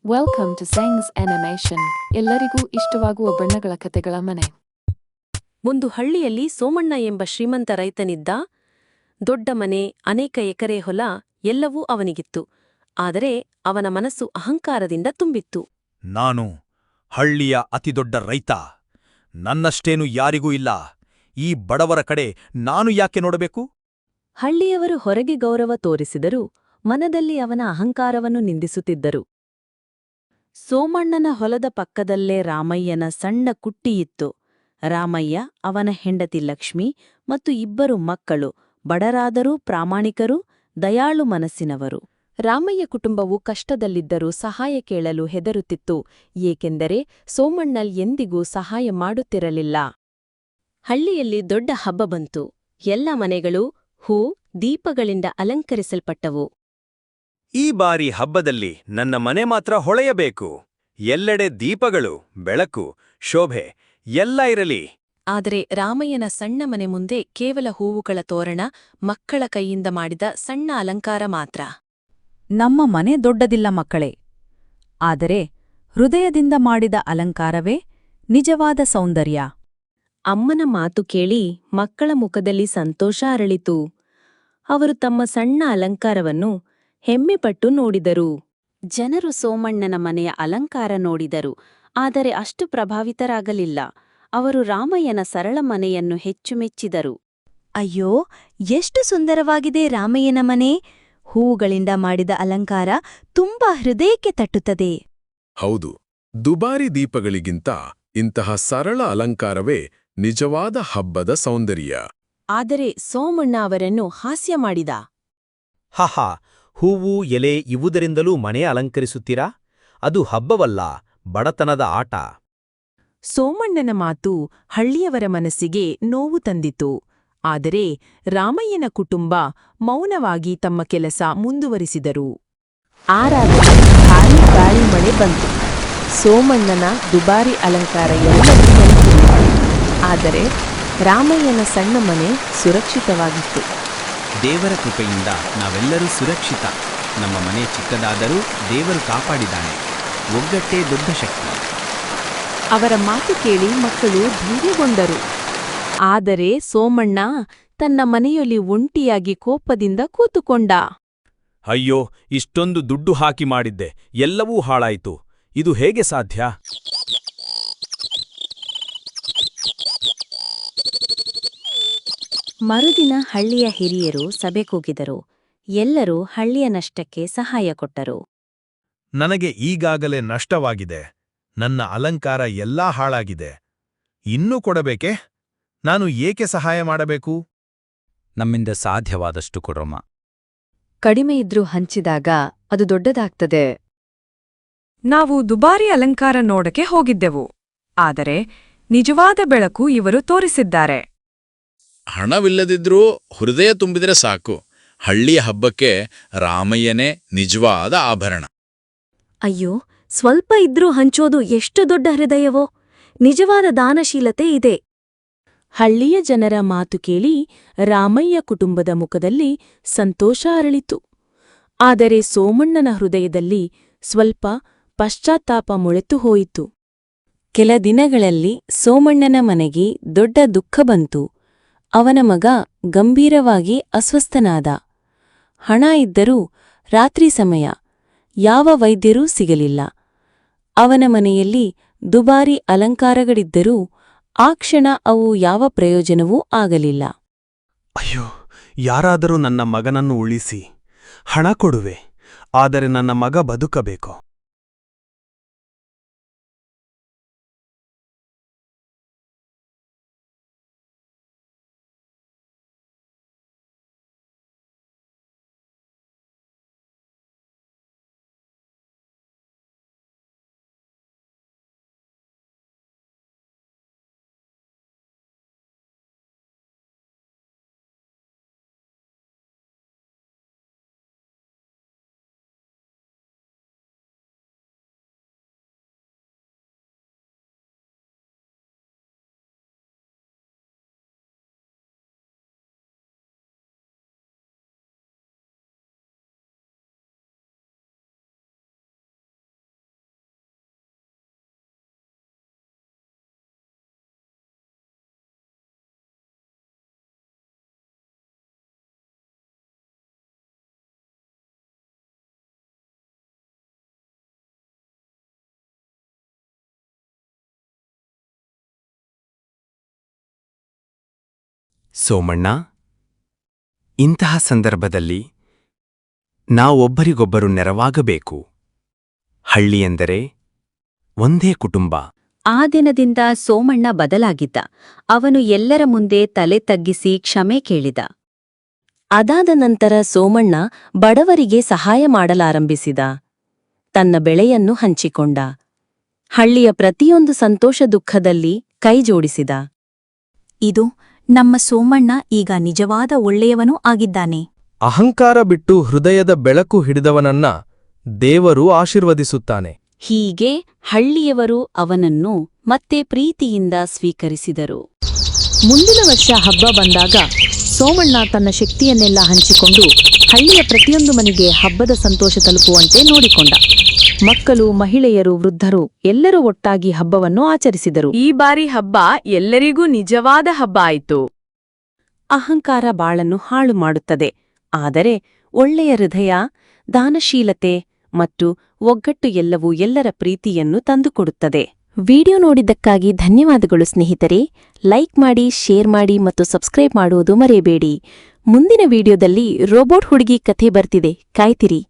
Welcome to ಸೆಂಗ್ಸ್ animation. ಎಲ್ಲರಿಗೂ ಇಷ್ಟವಾಗುವ ಬಣ್ಣಗಳ ಕಥೆಗಳ ಮನೆ. ಒಂದು ಹಳ್ಳಿಯಲ್ಲಿ ಸೋಮಣ್ಣ ಎಂಬ ಶ್ರೀಮಂತ ರೈತನಿದ್ದ. ದೊಡ್ಡ ಮನೆ, ಅನೇಕ ಎಕರೆ ಹೊಲ, ಎಲ್ಲವೂ ಅವನಿಗಿತ್ತು. ಆದರೆ ಅವನ ಮನಸ್ಸು ಅಹಂಕಾರದಿಂದ ತುಂಬಿತ್ತು. ನಾನು ಹಳ್ಳಿಯ ಅತಿದೊಡ್ಡ ರೈತ. ನನ್ನಷ್ಟೇನು ಯಾರಿಗೂ ಇಲ್ಲ. ಈ ಬಡವರ ಕಡೆ ನಾನು ಯಾಕೆ ನೋಡಬೇಕು? ಹಳ್ಳಿಯವರು ಹೊರಗೆ ಗೌರವ ತೋರಿಸಿದರೂ ಮನದಲ್ಲಿ ಅವನ ಅಹಂಕಾರವನ್ನು ನಿಂದಿಸುತ್ತಿದ್ದರು. ಸೋಮಣ್ಣನ ಹೊಲದ ಪಕ್ಕದಲ್ಲೇ ರಾಮಯ್ಯನ ಸಣ್ಣ ಕುಟ್ಟಿಯಿತ್ತು. ರಾಮಯ್ಯ, ಅವನ ಹೆಂಡತಿ ಲಕ್ಷ್ಮಿ ಮತ್ತು ಇಬ್ಬರು ಮಕ್ಕಳು ಬಡರಾದರೂ ಪ್ರಾಮಾಣಿಕರು, ದಯಾಳು ಮನಸ್ಸಿನವರು. ರಾಮಯ್ಯ ಕುಟುಂಬವು ಕಷ್ಟದಲ್ಲಿದ್ದರೂ ಸಹಾಯ ಕೇಳಲು ಹೆದರುತ್ತಿತ್ತು, ಏಕೆಂದರೆ ಸೋಮಣ್ಣಲ್ ಎಂದಿಗೂ ಸಹಾಯ ಮಾಡುತ್ತಿರಲಿಲ್ಲ. ಹಳ್ಳಿಯಲ್ಲಿ ದೊಡ್ಡ ಹಬ್ಬ ಬಂತು. ಎಲ್ಲ ಮನೆಗಳು ಹೂ, ದೀಪಗಳಿಂದ ಅಲಂಕರಿಸಲ್ಪಟ್ಟವು. ಈ ಬಾರಿ ಹಬ್ಬದಲ್ಲಿ ನನ್ನ ಮನೆ ಮಾತ್ರ ಹೊಳೆಯಬೇಕು. ಎಲ್ಲೆಡೆ ದೀಪಗಳು, ಬೆಳಕು, ಶೋಭೆ ಎಲ್ಲ ಇರಲಿ. ಆದರೆ ರಾಮಯ್ಯನ ಸಣ್ಣ ಮನೆ ಮುಂದೆ ಕೇವಲ ಹೂವುಗಳ ತೋರಣ, ಮಕ್ಕಳ ಕೈಯಿಂದ ಮಾಡಿದ ಸಣ್ಣ ಅಲಂಕಾರ ಮಾತ್ರ. ನಮ್ಮ ಮನೆ ದೊಡ್ಡದಿಲ್ಲ ಮಕ್ಕಳೇ, ಆದರೆ ಹೃದಯದಿಂದ ಮಾಡಿದ ಅಲಂಕಾರವೇ ನಿಜವಾದ ಸೌಂದರ್ಯ. ಅಮ್ಮನ ಮಾತು ಕೇಳಿ ಮಕ್ಕಳ ಮುಖದಲ್ಲಿ ಸಂತೋಷ ಅರಳಿತು. ಅವರು ತಮ್ಮ ಸಣ್ಣ ಅಲಂಕಾರವನ್ನು ಹೆಮ್ಮೆಪಟ್ಟು ನೋಡಿದರು. ಜನರು ಸೋಮಣ್ಣನ ಮನೆಯ ಅಲಂಕಾರ ನೋಡಿದರು, ಆದರೆ ಅಷ್ಟು ಪ್ರಭಾವಿತರಾಗಲಿಲ್ಲ. ಅವರು ರಾಮಯ್ಯನ ಸರಳ ಮನೆಯನ್ನು ಹೆಚ್ಚು ಮೆಚ್ಚಿದರು. ಅಯ್ಯೋ, ಎಷ್ಟು ಸುಂದರವಾಗಿದೆ ರಾಮಯ್ಯನ ಮನೆ! ಹೂವುಗಳಿಂದ ಮಾಡಿದ ಅಲಂಕಾರ ತುಂಬಾ ಹೃದಯಕ್ಕೆ ತಟ್ಟುತ್ತದೆ. ಹೌದು, ದುಬಾರಿ ದೀಪಗಳಿಗಿಂತ ಇಂತಹ ಸರಳ ಅಲಂಕಾರವೇ ನಿಜವಾದ ಹಬ್ಬದ ಸೌಂದರ್ಯ. ಆದರೆ ಸೋಮಣ್ಣ ಅವರನ್ನು ಹಾಸ್ಯ ಮಾಡಿದ. ಹಹಾ, ಹೂವು, ಎಲೆ ಇವುದರಿಂದಲೂ ಮನೆ ಅಲಂಕರಿಸುತ್ತೀರಾ? ಅದು ಹಬ್ಬವಲ್ಲ, ಬಡತನದ ಆಟ. ಸೋಮಣ್ಣನ ಮಾತು ಹಳ್ಳಿಯವರ ಮನಸ್ಸಿಗೆ ನೋವು ತಂದಿತು. ಆದರೆ ರಾಮಯ್ಯನ ಕುಟುಂಬ ಮೌನವಾಗಿ ತಮ್ಮ ಕೆಲಸ ಮುಂದುವರಿಸಿದರು. ಆ ರಾತ್ರಿ ಭಾರೀ ಗಾಳಿ ಮಳೆ ಬಂತು. ಸೋಮಣ್ಣನ ದುಬಾರಿ ಅಲಂಕಾರ ಎಲ್ಲವೂ ನೆನಪಿಲ್ಲ. ಆದರೆ ರಾಮಯ್ಯನ ಸಣ್ಣ ಮನೆ ಸುರಕ್ಷಿತವಾಗಿತ್ತು. ದೇವರ ಕೃಪೆಯಿಂದ ನಾವೆಲ್ಲರೂ ಸುರಕ್ಷಿತ. ನಮ್ಮ ಮನೆ ಚಿಕ್ಕದಾದರೂ ದೇವರು ಕಾಪಾಡಿದ್ದಾನೆ. ಒಗ್ಗಟ್ಟೇ ದೊಡ್ಡ ಶಕ್ತಿ. ಅವರ ಮಾತು ಕೇಳಿ ಮಕ್ಕಳು ಧೈರ್ಯಗೊಂಡರು. ಆದರೆ ಸೋಮಣ್ಣ ತನ್ನ ಮನೆಯಲ್ಲಿ ಒಂಟಿಯಾಗಿ ಕೋಪದಿಂದ ಕೂತುಕೊಂಡ. ಅಯ್ಯೋ, ಇಷ್ಟೊಂದು ದುಡ್ಡು ಹಾಕಿ ಮಾಡಿದ್ದೆ, ಎಲ್ಲವೂ ಹಾಳಾಯಿತು. ಇದು ಹೇಗೆ ಸಾಧ್ಯ? ಮರುದಿನ ಹಳ್ಳಿಯ ಹಿರಿಯರು ಸಭೆ ಕೂಗಿದರು. ಎಲ್ಲರೂ ಹಳ್ಳಿಯ ನಷ್ಟಕ್ಕೆ ಸಹಾಯ ಕೊಟ್ಟರು. ನನಗೆ ಈಗಾಗಲೇ ನಷ್ಟವಾಗಿದೆ. ನನ್ನ ಅಲಂಕಾರ ಎಲ್ಲಾ ಹಾಳಾಗಿದೆ. ಇನ್ನೂ ಕೊಡಬೇಕೆ? ನಾನು ಏಕೆ ಸಹಾಯ ಮಾಡಬೇಕು? ನಮ್ಮಿಂದ ಸಾಧ್ಯವಾದಷ್ಟು ಕೊಡೋಮ. ಕಡಿಮೆ ಇದ್ರೂ ಹಂಚಿದಾಗ ಅದು ದೊಡ್ಡದಾಗ್ತದೆ. ನಾವು ದುಬಾರಿ ಅಲಂಕಾರ ನೋಡಕ್ಕೆ ಹೋಗಿದ್ದೆವು, ಆದರೆ ನಿಜವಾದ ಬೆಳಕು ಇವರು ತೋರಿಸಿದ್ದಾರೆ. ಹಣವಿಲ್ಲದಿದ್ರೂ ಹೃದಯ ತುಂಬಿದರೆ ಸಾಕು. ಹಳ್ಳಿಯ ಹಬ್ಬಕ್ಕೆ ರಾಮಯ್ಯನೇ ನಿಜವಾದ ಆಭರಣ. ಅಯ್ಯೋ, ಸ್ವಲ್ಪ ಇದ್ರೂ ಹಂಚೋದು ಎಷ್ಟು ದೊಡ್ಡ ಹೃದಯವೋ! ನಿಜವಾದ ದಾನಶೀಲತೆ ಇದೆ. ಹಳ್ಳಿಯ ಜನರ ಮಾತು ಕೇಳಿ ರಾಮಯ್ಯ ಕುಟುಂಬದ ಮುಖದಲ್ಲಿ ಸಂತೋಷ ಅರಳಿತು. ಆದರೆ ಸೋಮಣ್ಣನ ಹೃದಯದಲ್ಲಿ ಸ್ವಲ್ಪ ಪಶ್ಚಾತ್ತಾಪ ಮೊಳೆತು ಹೋಯಿತು. ಕೆಲ ದಿನಗಳಲ್ಲಿ ಸೋಮಣ್ಣನ ಮನೆಗೆ ದೊಡ್ಡ ದುಃಖ ಬಂತು. ಅವನ ಮಗ ಗಂಭೀರವಾಗಿ ಅಸ್ವಸ್ಥನಾದ. ಹಣ ಇದ್ದರೂ ರಾತ್ರಿ ಸಮಯ, ಯಾವ ವೈದ್ಯರೂ ಸಿಗಲಿಲ್ಲ. ಅವನ ಮನೆಯಲ್ಲಿ ದುಬಾರಿ ಅಲಂಕಾರಗಳಿದ್ದರೂ ಆ ಕ್ಷಣ ಅವು ಯಾವ ಪ್ರಯೋಜನವೂ ಆಗಲಿಲ್ಲ. ಅಯ್ಯೋ, ಯಾರಾದರೂ ನನ್ನ ಮಗನನ್ನು ಉಳಿಸಿ. ಹಣ ಕೊಡುವೆ, ಆದರೆ ನನ್ನ ಮಗ ಬದುಕಬೇಕು. ಸೋಮಣ್ಣ, ಇಂತಹ ಸಂದರ್ಭದಲ್ಲಿ ನಾವೊಬ್ಬರಿಗೊಬ್ಬರು ನೆರವಾಗಬೇಕು. ಹಳ್ಳಿಯೆಂದರೆ ಒಂದೇ ಕುಟುಂಬ. ಆ ದಿನದಿಂದ ಸೋಮಣ್ಣ ಬದಲಾಗಿದ್ದ. ಅವನು ಎಲ್ಲರ ಮುಂದೆ ತಲೆ ತಗ್ಗಿಸಿ ಕ್ಷಮೆ ಕೇಳಿದ. ಅದಾದ ನಂತರ ಸೋಮಣ್ಣ ಬಡವರಿಗೆ ಸಹಾಯ ಮಾಡಲಾರಂಭಿಸಿದ. ತನ್ನ ಬೆಳೆಯನ್ನು ಹಂಚಿಕೊಂಡ. ಹಳ್ಳಿಯ ಪ್ರತಿಯೊಂದು ಸಂತೋಷ ದುಃಖದಲ್ಲಿ ಕೈಜೋಡಿಸಿದ. ಇದು ನಮ್ಮ ಸೋಮಣ್ಣ ಈಗ ನಿಜವಾದ ಒಳ್ಳೆಯವನೂ ಆಗಿದ್ದಾನೆ. ಅಹಂಕಾರ ಬಿಟ್ಟು ಹೃದಯದ ಬೆಳಕು ಹಿಡಿದವನನ್ನ ದೇವರು ಆಶೀರ್ವದಿಸುತ್ತಾನೆ. ಹೀಗೆ ಹಳ್ಳಿಯವರು ಅವನನ್ನು ಮತ್ತೆ ಪ್ರೀತಿಯಿಂದ ಸ್ವೀಕರಿಸಿದರು. ಮುಂದಿನ ವರ್ಷ ಹಬ್ಬ ಬಂದಾಗ ಸೋಮಣ್ಣ ತನ್ನ ಶಕ್ತಿಯನ್ನೆಲ್ಲ ಹಂಚಿಕೊಂಡು ಹಳ್ಳಿಯ ಪ್ರತಿಯೊಂದು ಮನೆಗೆ ಹಬ್ಬದ ಸಂತೋಷ ತಲುಪುವಂತೆ ನೋಡಿಕೊಂಡ. ಮಕ್ಕಳು, ಮಹಿಳೆಯರು, ವೃದ್ಧರು ಎಲ್ಲರೂ ಒಟ್ಟಾಗಿ ಹಬ್ಬವನ್ನು ಆಚರಿಸಿದರು. ಈ ಬಾರಿ ಹಬ್ಬ ಎಲ್ಲರಿಗೂ ನಿಜವಾದ ಹಬ್ಬ ಆಯಿತು. ಅಹಂಕಾರ ಬಾಳನ್ನು ಹಾಳು ಮಾಡುತ್ತದೆ, ಆದರೆ ಒಳ್ಳೆಯ ಹೃದಯ, ದಾನಶೀಲತೆ ಮತ್ತು ಒಗ್ಗಟ್ಟು ಎಲ್ಲವೂ ಎಲ್ಲರ ಪ್ರೀತಿಯನ್ನು ತಂದುಕೊಡುತ್ತದೆ. ವಿಡಿಯೋ ನೋಡಿದ್ದಕ್ಕಾಗಿ ಧನ್ಯವಾದಗಳು ಸ್ನೇಹಿತರೆ. ಲೈಕ್ ಮಾಡಿ, ಶೇರ್ ಮಾಡಿ ಮತ್ತು ಸಬ್ಸ್ಕ್ರೈಬ್ ಮಾಡುವುದು ಮರೆಯಬೇಡಿ. ಮುಂದಿನ ವಿಡಿಯೋದಲ್ಲಿ ರೋಬೋಟ್ ಹುಡುಗಿ ಕಥೆ ಬರ್ತಿದೆ, ಕಾಯ್ತಿರಿ.